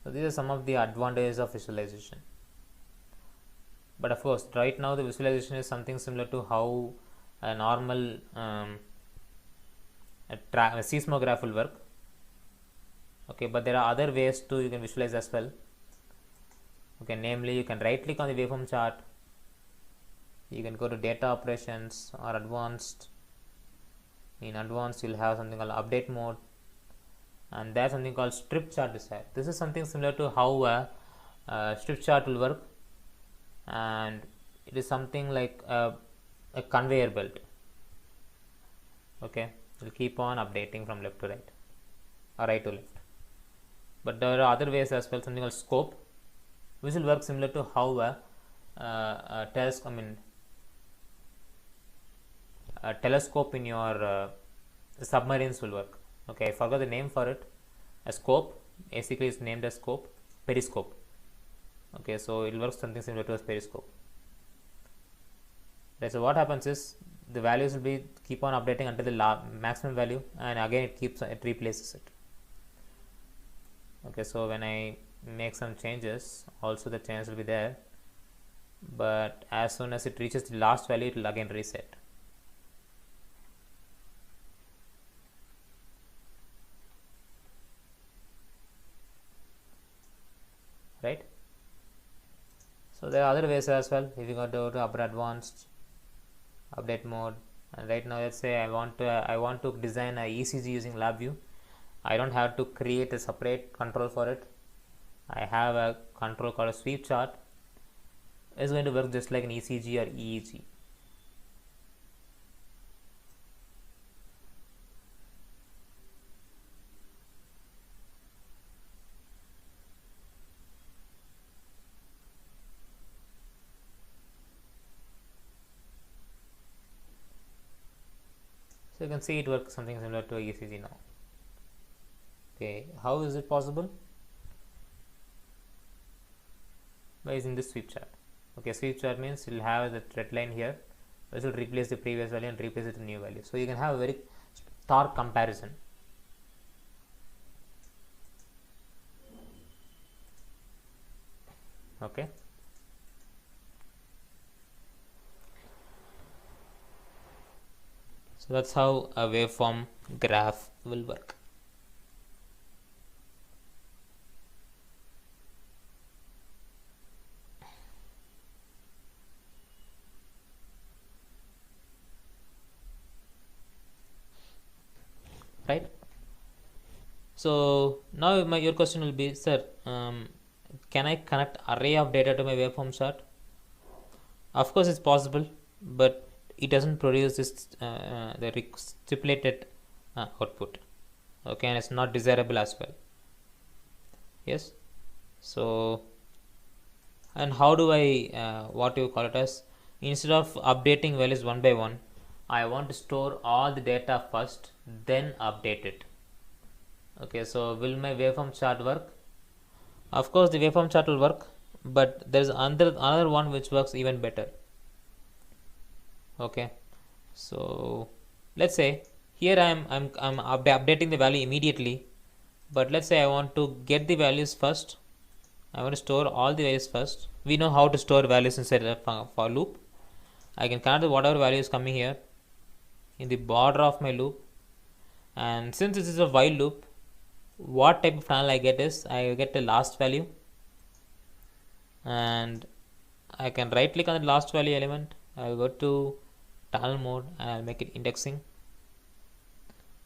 So these are some of the advantages of visualization. But of course, right now the visualization is something similar to how a normal a seismograph will work. Okay, but there are other ways too you can visualize as well. Okay, namely you can right click on the waveform chart, you can go to data operations or advanced. In advanced you'll have something called update mode, and there's something called strip chart desired. This is something similar to how a strip chart will work, and it is something like a conveyor belt. Okay, it will keep on updating from left to right or right to left. But there are other ways as well, something called scope, which will work similar to how a telescope in your submarines will work. Okay, I forgot the name for it. A scope basically is named as scope, periscope. Okay, so it works something similar to a periscope. Right, so what happens is the values will be keep on updating until the maximum value, and again it replaces it. Okay, so when I make some changes, also the changes will be there, but as soon as it reaches the last value, it will again reset. Right, so there are other ways as well. If you go to upper advanced, update mode, and right now let's say I want to design a ECG using LabVIEW. I don't have to create a separate control for it. I have a control called a sweep chart. It's going to work just like an ECG or EEG. So you can see it works something similar to ECG now. Okay, how is it possible? By using this sweep chart. Okay, sweep chart means you'll have the red line here, which will replace the previous value and replace it with a new value. So you can have a very stark comparison. Okay. So that's how a waveform graph will work. Right. So now your question will be, sir, can I connect array of data to my waveform chart? Of course, it's possible, but it doesn't produce this the stipulated output. Okay, and it's not desirable as well. Yes. So, and how do I what do you call it as? Instead of updating values one by one, I want to store all the data first, then update it. Okay, so will my waveform chart work? Of course, the waveform chart will work, but there is another one which works even better. Okay, so let's say here I'm updating the value immediately, but let's say I want to get the values first. I want to store all the values first. We know how to store values inside a for loop. I can connect whatever value is coming here in the border of my loop, and since this is a while loop, what type of tunnel I get is I get the last value, and I can right click on the last value element. I'll go to tunnel mode and I'll make it indexing.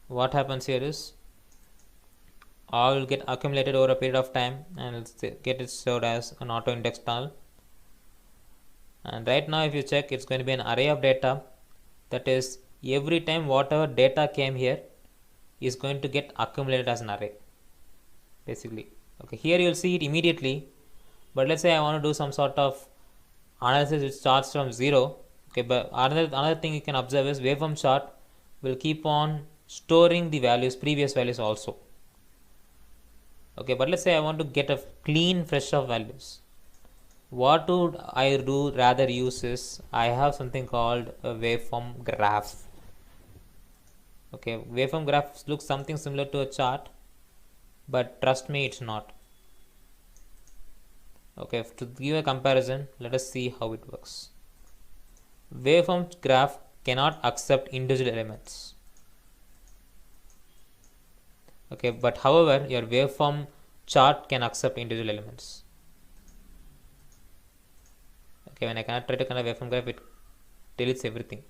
What happens here is all will get accumulated over a period of time and it'll get it stored as an auto index tunnel. And right now if you check, it's going to be an array of data. That is, every time whatever data came here is going to get accumulated as an array basically. Okay, here you'll see it immediately, but let's say I want to do some sort of analysis which starts from 0. Okay, but another thing you can observe is waveform chart will keep on storing the values, previous values also. Okay, but let's say I want to get a clean fresh of values. What would I do rather use is I have something called a waveform graph. Okay, waveform graph looks something similar to a chart, but trust me, it's not. Okay, to give a comparison, let us see how it works. Waveform graph cannot accept individual elements. Okay, but however your waveform chart can accept individual elements. Okay, when I cannot try to connect waveform graph, it deletes everything.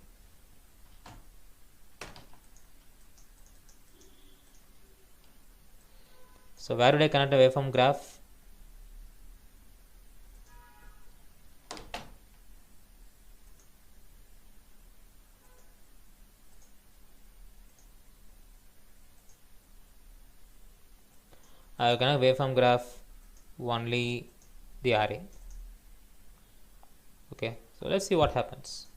So where would I connect a waveform graph? I will connect waveform graph only the array. Okay, so let's see what happens.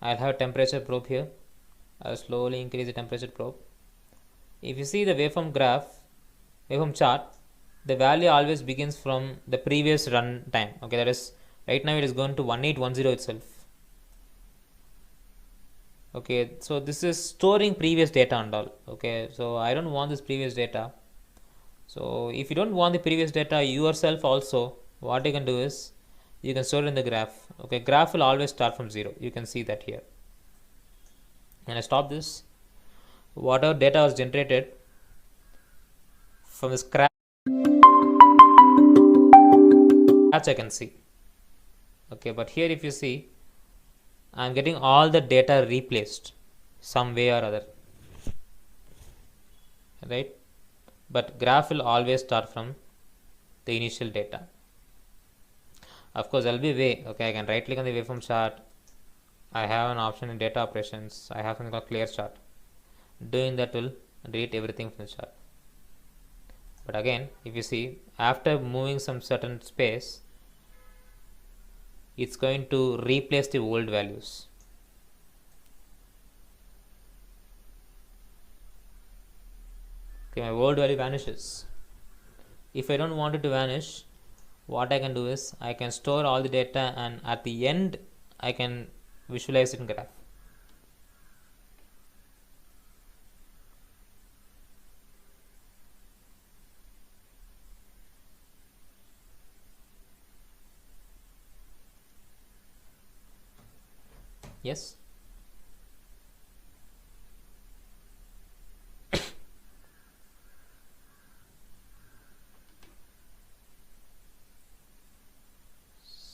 I'll have a temperature probe here. I'll slowly increase the temperature probe. If you see the waveform graph, waveform chart, the value always begins from the previous run time. Okay, that is right now it is going to 1810 itself. Okay, so this is storing previous data and all. Okay, so I don't want this previous data. So if you don't want the previous data yourself also, what you can do is you can store it in the graph. Okay, graph will always start from 0. You can see that here. And I stop this. Whatever data was generated from the scratch I can see. Okay, but here if you see, I'm getting all the data replaced some way or other, right? But graph will always start from the initial data. Of course, there will be a way. Okay, I can right click on the waveform chart. I have an option in data operations. I have something called clear chart. Doing that will delete everything from the chart. But again, if you see, after moving some certain space, it's going to replace the old values. Okay, my old value vanishes. If I don't want it to vanish, what I can do is I can store all the data, and at the end I can visualize it in graph. Yes.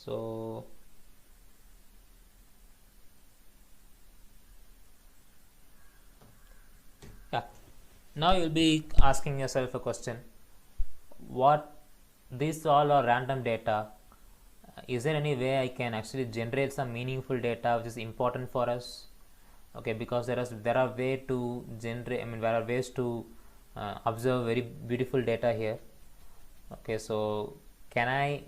So yeah, now you'll be asking yourself a question: what, these all are random data, is there any way I can actually generate some meaningful data which is important for us? Okay, because there are way to generate, there are ways to observe very beautiful data here. Okay, so can I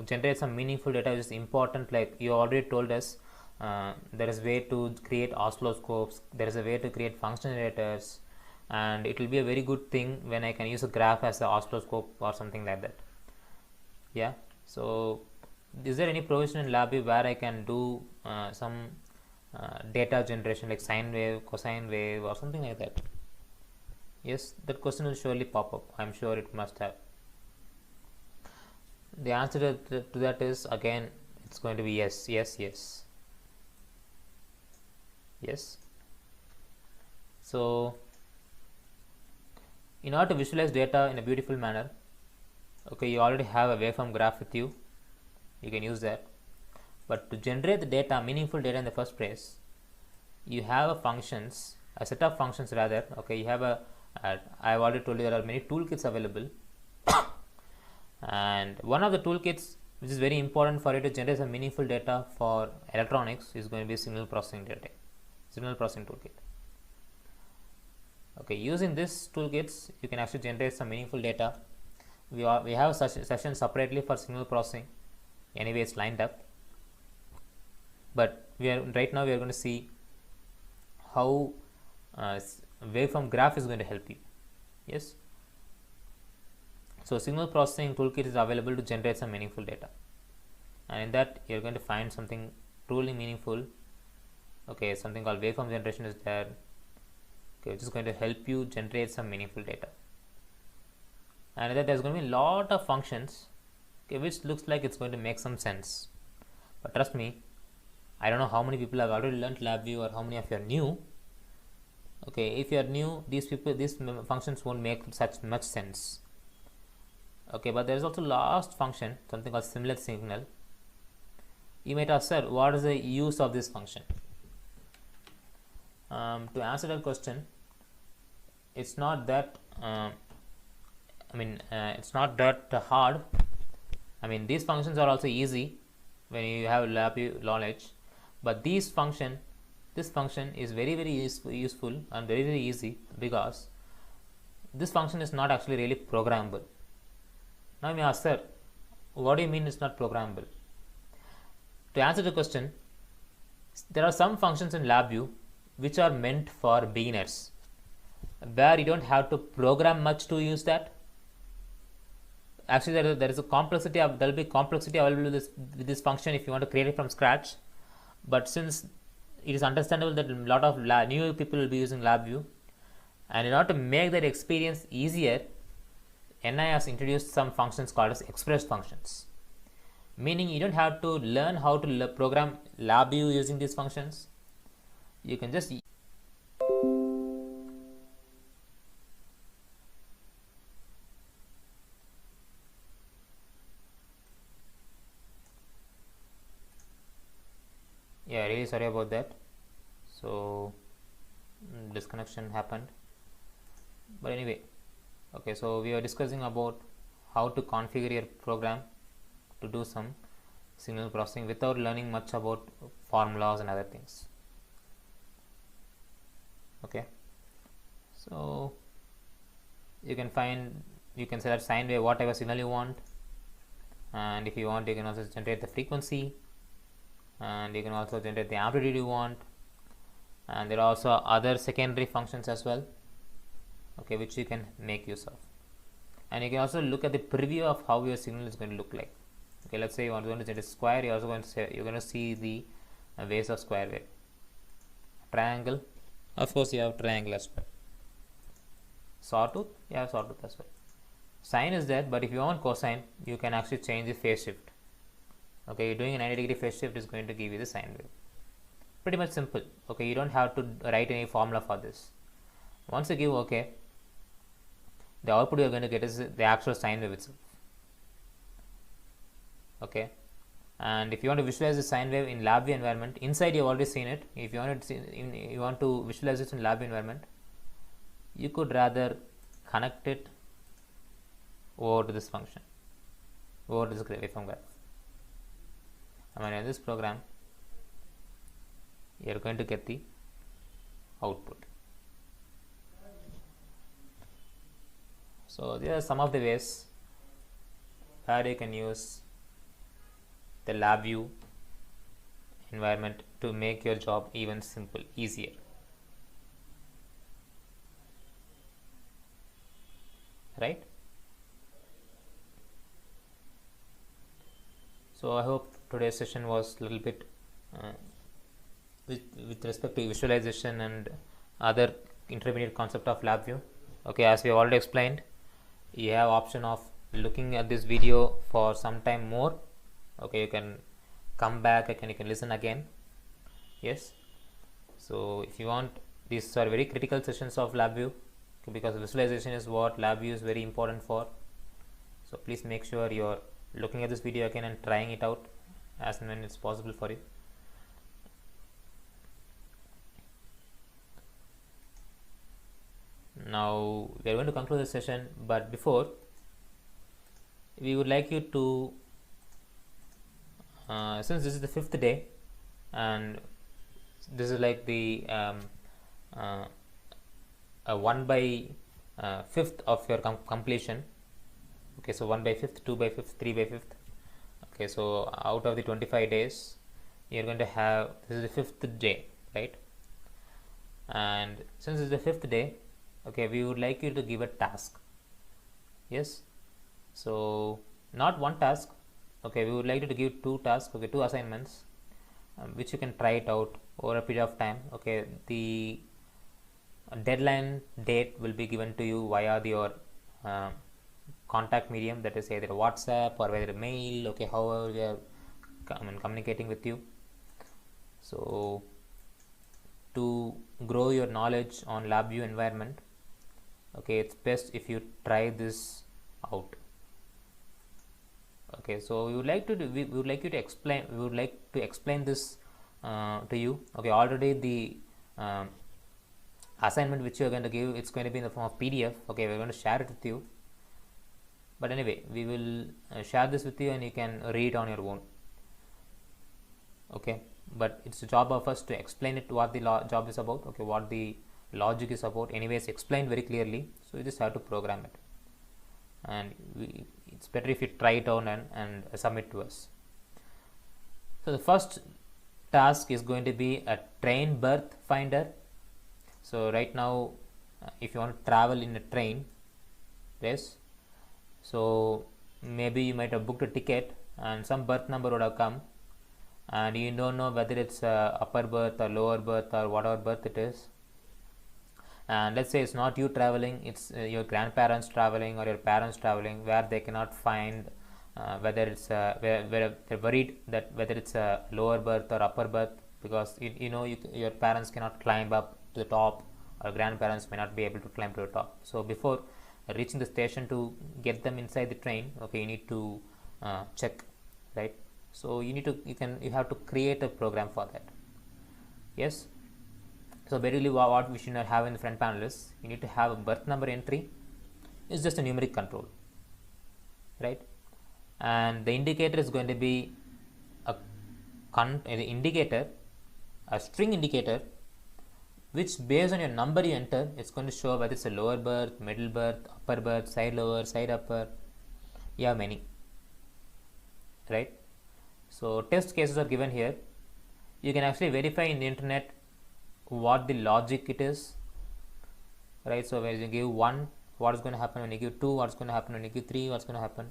generate some meaningful data which is important? Like you already told us, there is a way to create oscilloscopes, there is a way to create function generators, and it will be a very good thing when I can use a graph as an oscilloscope or something like that. Yeah, so is there any provision in LabVIEW where I can do some data generation like sine wave, cosine wave, or something like that? Yes, that question will surely pop up. I'm sure it must have. The answer to that is, again, it's going to be yes, yes, yes, yes. So in order to visualize data in a beautiful manner, okay, you already have a waveform graph with you, you can use that. But to generate the data, meaningful data in the first place, you have a set of functions rather. Okay, you have I've already told you there are many toolkits available. And one of the toolkits which is very important for you to generate some meaningful data for electronics is going to be signal processing toolkit. Okay, using this toolkits you can actually generate some meaningful data. We have such session separately for signal processing. Anyway, it's lined up, but right now we are going to see how waveform graph is going to help you. Yes. So signal processing toolkit is available to generate some meaningful data, and in that you are going to find something truly meaningful. Okay, something called waveform generation is there, okay, which is going to help you generate some meaningful data. and then there's going to be a lot of functions, okay, which looks like it's going to make some sense. But trust me, I don't know how many people have already learned LabVIEW or how many of you are new. Okay, if you are new, these functions won't make such much sense. Okay, but there is also last function, something called simulate signal. You might ask, sir, what is the use of this function? To answer that question, it's not that it's not that hard. I mean, these functions are also easy when you have LabVIEW knowledge, but this function is very useful and very easy, because this function is not actually really programmable. Now you may ask, sir, what do you mean it's not programmable? To answer the question, there are some functions in LabVIEW which are meant for beginners, where you don't have to program much to use that. Actually, there is a complexity there will be complexity available with this function if you want to create it from scratch. But since it is understandable that a lot of new people will be using LabVIEW, and in order to make that experience easier, NI has introduced some functions called as express functions, meaning you don't have to learn how to program LabVIEW using these functions. You can just really sorry about that. So disconnection happened, but anyway, okay, so we are discussing about how to configure your program to do some signal processing without learning much about formulas and other things. Okay, so you can select sine wave, whatever signal you want, and if you want, you can also generate the frequency, and you can also generate the amplitude you want, and there are also other secondary functions as well, okay, which you can make use of. And you can also look at the preview of how your signal is going to look like. Okay, let's say you want to generate a square, you're going to see the waves of square wave. Triangle, of course you have triangle as well. Sawtooth, you have sawtooth as well. Sine is there, but if you want cosine, you can actually change the phase shift. Okay, doing a 90-degree phase shift is going to give you the sine wave. Pretty much simple. Okay, you don't have to write any formula for this. Once you give OK, the output you are going to get is the actual sine wave itself. Okay, and if you want to visualize the sine wave in LabVIEW environment, inside you have already seen it. If you want to visualize it in LabVIEW environment, you could rather connect it over to this function, over to this waveform graph. I mean, in this program, you are going to get the output. So these are some of the ways where you can use the LabVIEW environment to make your job even easier. Right? So I hope today's session was a little bit with respect to visualization and other intermediate concept of LabVIEW. Okay, as we have already explained, you have option of looking at this video for some time more. Okay, you can come back and you can listen again. Yes, so if you want, these are very critical sessions of LabVIEW, okay, because visualization is what LabVIEW is very important for. So please make sure you're looking at this video again and trying it out as and when it's possible for you. Now we are going to conclude this session, but before, we would like you to since this is the 5th day and this is like the 1/5 of your completion. Okay, so 1/5, 2/5, 3/5. Okay, so out of the 25 days, you're going to have, this is the 5th day, right? And since it's the 5th day, okay, we would like you to give a task. Yes, so not one task. Okay, we would like you to give 2 tasks. Okay, 2 assignments, which you can try it out over a period of time. Okay, the deadline date will be given to you via your contact medium, that is either WhatsApp or whether mail, okay, however we are communicating with you. So to grow your knowledge on LabVIEW environment, okay, it's best if you try this out. Okay, so we would like to explain this to you. Okay, already the assignment which you are going to give, it's going to be in the form of PDF. Okay, we're going to share it with you, but anyway, we will share this with you and you can read on your own. Okay, but it's the job of us to explain it, what the job is about, okay, what the logic is about. Anyways, explained very clearly, so you just have to program it, and it's better if you try it out and submit to us. So the first task is going to be a train berth finder. So right now, if you want to travel in a train, yes, so maybe you might have booked a ticket and some berth number would have come, and you don't know whether it's upper berth or lower berth or whatever berth it is. And let's say it's not you traveling, it's your grandparents traveling or your parents traveling, where they cannot find whether it's where they're worried that whether it's a lower berth or upper berth, because your parents cannot climb up to the top, or grandparents may not be able to climb to the top. So before reaching the station, to get them inside the train, okay, you need to check, right? So you have to create a program for that. Yes. So basically what we should have in the front panel is, you need to have a berth number entry. It's just a numeric control, right? And the indicator is going to be a string indicator, which based on your number you enter, it's going to show whether it's a lower berth, middle berth, upper berth, side lower, side upper. You have many, right? So test cases are given here. You can actually verify in the internet what the logic it is, right? So when you give 1, what is going to happen? When you give 2, what's going to happen? When you give 3, what's going to happen?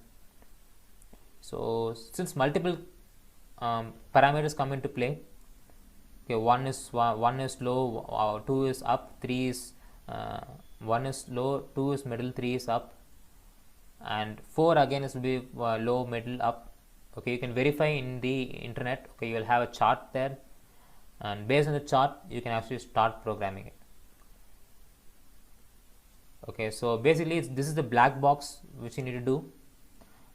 So since multiple parameters come into play, okay, 1 is low, 2 is up, 3 is 1 is low, 2 is middle, 3 is up, and 4 again is will be low, middle, up. Okay, you can verify in the internet. Okay, you will have a chart there, and based on the chart you can actually start programming it. Okay, so basically this is the black box which you need to do.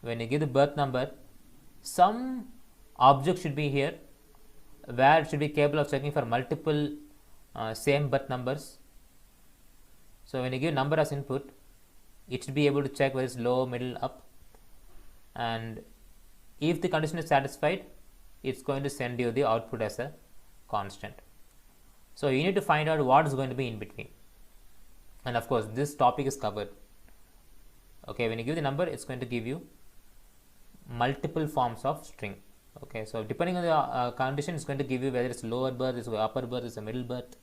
When you give the berth number, some object should be here where it should be capable of checking for multiple same berth numbers. So when you give number as input, it should be able to check whether it's low, middle, up, and if the condition is satisfied, it's going to send you the output as a constant. So you need to find out what is going to be in between, and of course this topic is covered. Okay, when you give the number, it's going to give you multiple forms of string. Okay, so depending on the condition, it's going to give you whether it's lower berth, it's upper berth, it's a middle berth.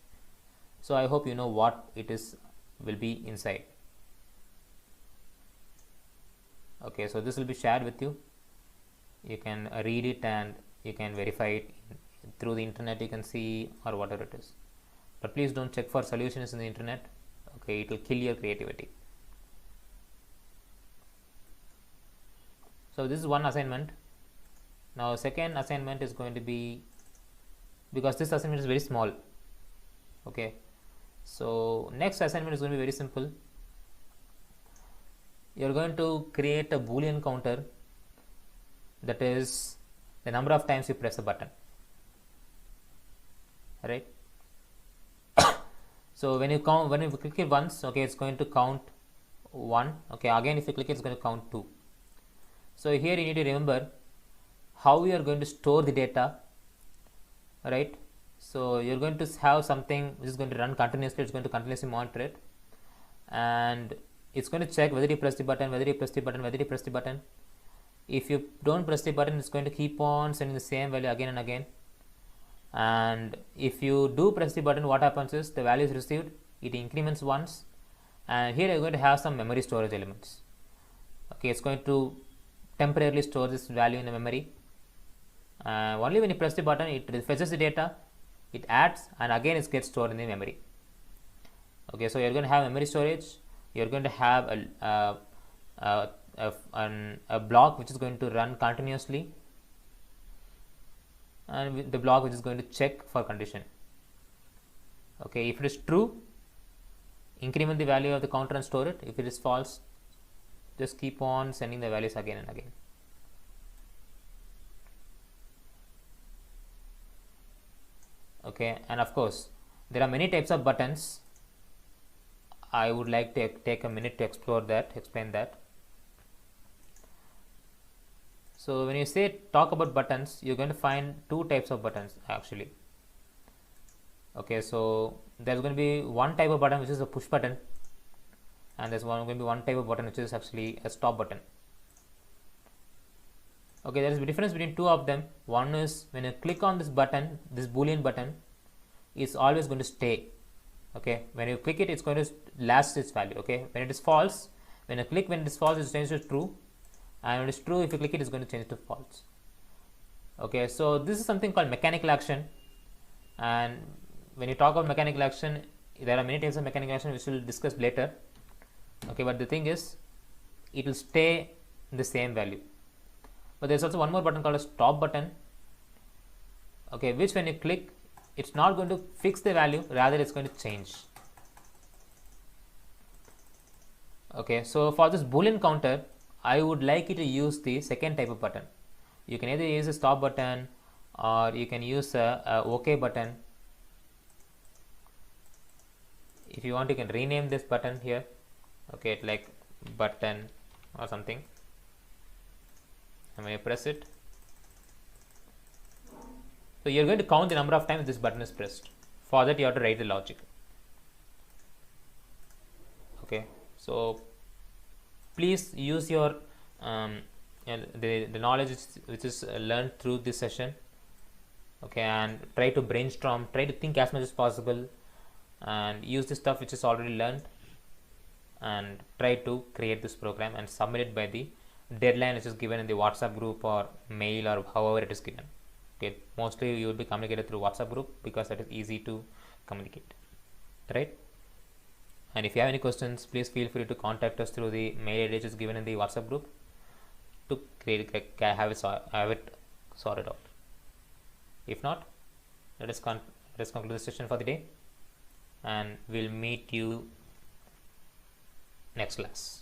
So I hope you know what it is will be inside. Okay, so this will be shared with you. You can read it and you can verify it through the internet, you can see, or whatever it is. But please don't check for solutions in the internet. Okay, it will kill your creativity. So this is one assignment. Now second assignment is going to be, because this assignment is very small. Okay, so next assignment is going to be very simple. You are going to create a Boolean counter, that is the number of times you press a button, right? So when you click it once, okay, it's going to count 1. Okay, again if you click it, it's going to count 2. So here you need to remember how you are going to store the data, right? So you're going to have something which is going to run continuously. It's going to continuously monitor it, and it's going to check whether you press the button, whether you press the button, whether you press the button. If you don't press the button, it's going to keep on sending the same value again and again. And if you do press the button, what happens is the value is received, it increments once, and here you're going to have some memory storage elements. Okay, it's going to temporarily store this value in the memory. Only when you press the button, it fetches the data, it adds, and again it gets stored in the memory. Okay, so you're going to have memory storage. You're going to have a block which is going to run continuously, and the block which is going to check for condition. Okay, if it is true, increment the value of the counter and store it. If it is false, just keep on sending the values again and again. Okay, and of course there are many types of buttons. I would like to take a minute to explain that. So when you say talk about buttons, you're going to find two types of buttons actually. Okay, so there's going to be one type of button which is a push button, and there's going to be one type of button which is actually a stop button. Okay, there is a difference between two of them. One is when you click on this button, this boolean button is always going to stay. Okay, when you click it, it's going to last its value. Okay, when it is false, when it is false, it changes to true, and when it is true, if you click it, it's going to change to false. Okay, so this is something called mechanical action, and when you talk about mechanical action, there are many types of mechanical action which we'll discuss later. Okay, but the thing is, it will stay in the same value. But there's also one more button called a stop button. Okay, which when you click, it's not going to fix the value, rather it's going to change. Okay, so for this boolean counter, I would like you to use the second type of button. You can either use a stop button, or you can use a OK button. If you want, you can rename this button here. Okay, like button or something, and when you press it, so you're going to count the number of times this button is pressed. For that, you have to write the logic. Okay, so please use your the knowledge which is learned through this session. Okay, and try to brainstorm, try to think as much as possible, and use the stuff which is already learned, and try to create this program and submit it by the deadline which is given in the WhatsApp group or mail or however it is given. Okay, mostly you will be communicated through WhatsApp group because that is easy to communicate, right? And if you have any questions, please feel free to contact us through the mail ID which is given in the WhatsApp group to have it sorted out. If not, let us conclude the session for the day, and we'll meet you next class.